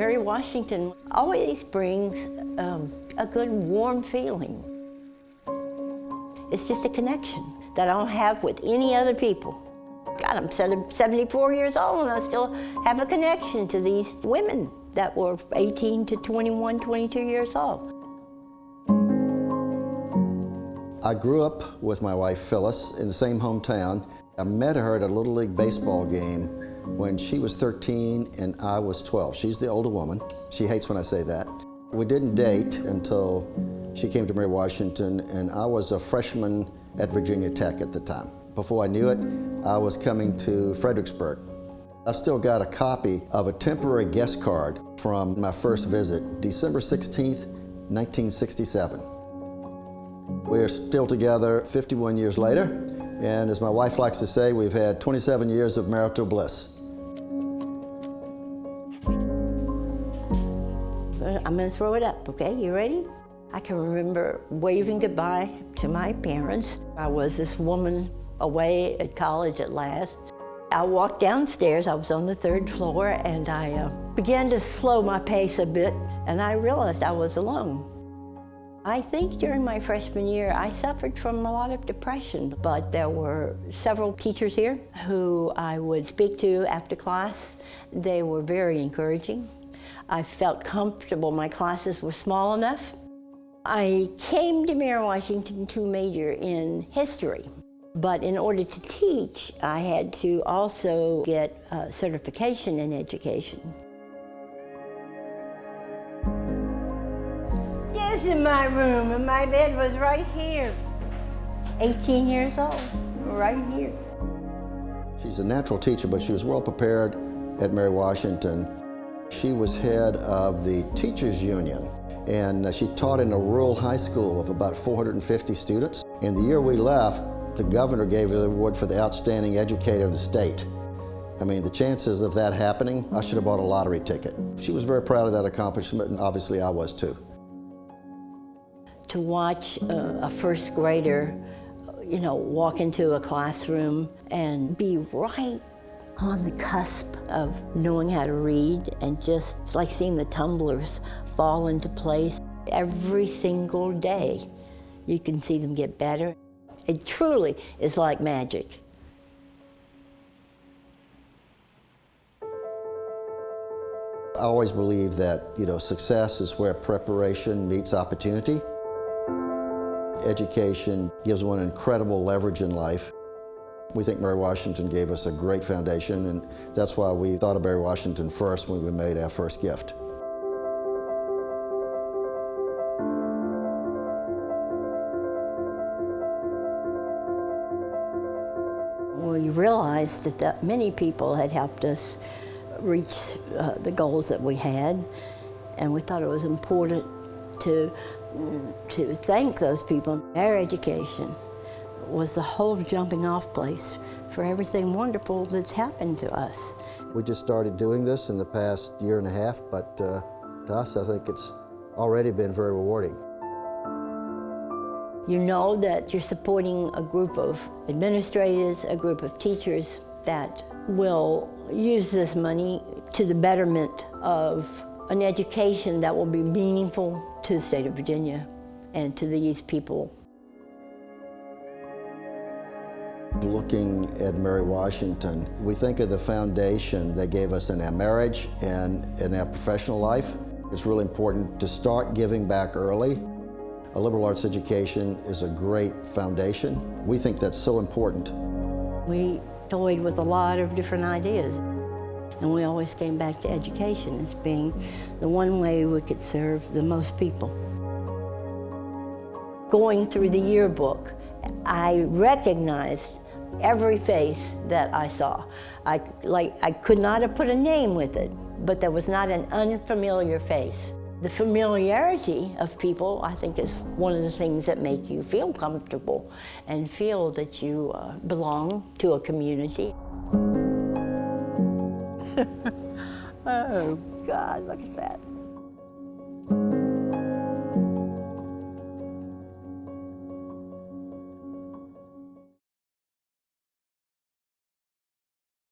Mary Washington always brings a good, warm feeling. It's just a connection that I don't have with any other people. God, I'm 74 years old and I still have a connection to these women that were 18 to 21, 22 years old. I grew up with my wife Phyllis in the same hometown. I met her at a Little League baseball game when she was 13 and I was 12. She's the older woman. She hates when I say that. We didn't date until she came to Mary Washington, and I was a freshman at Virginia Tech at the time. Before I knew it, I was coming to Fredericksburg. I've still got a copy of a temporary guest card from my first visit, December 16th, 1967. We're still together 51 years later, and as my wife likes to say, we've had 27 years of marital bliss. I'm going to throw it up, okay? You ready? I can remember waving goodbye to my parents. I was this woman away at college at last. I walked downstairs, I was on the 3rd floor, and I began to slow my pace a bit, and I realized I was alone. I think during my freshman year, I suffered from a lot of depression, but there were several teachers here who I would speak to after class. They were very encouraging. I felt comfortable. My classes were small enough. I came to Mary Washington to major in history, but in order to teach, I had to also get a certification in education. This is my room, and my bed was right here. 18 years old, right here. She's a natural teacher, but she was well prepared at Mary Washington. She was head of the teachers union, and she taught in a rural high school of about 450 students. And the year we left, the governor gave her the award for the outstanding educator of the state. I mean, the chances of that happening, I should have bought a lottery ticket. She was very proud of that accomplishment, and obviously I was too. To watch a first grader, walk into a classroom and be right on the cusp of knowing how to read, and just it's like seeing the tumblers fall into place. Every single day, you can see them get better. It truly is like magic. I always believe that, success is where preparation meets opportunity. Education gives one incredible leverage in life. We think Mary Washington gave us a great foundation, and that's why we thought of Mary Washington first when we made our first gift. We realized that many people had helped us reach the goals that we had, and we thought it was important to thank those people. Our education was the whole jumping off place for everything wonderful that's happened to us. We just started doing this in the past year and a half, but to us, I think it's already been very rewarding. You know that you're supporting a group of administrators, a group of teachers that will use this money to the betterment of an education that will be meaningful to the state of Virginia and to these people. Looking at Mary Washington, we think of the foundation they gave us in our marriage and in our professional life. It's really important to start giving back early. A liberal arts education is a great foundation. We think that's so important. We toyed with a lot of different ideas, and we always came back to education as being the one way we could serve the most people. Going through the yearbook, I recognized every face that I saw. I could not have put a name with it, but there was not an unfamiliar face. The familiarity of people, I think, is one of the things that make you feel comfortable and feel that you belong to a community. Oh, God, look at that.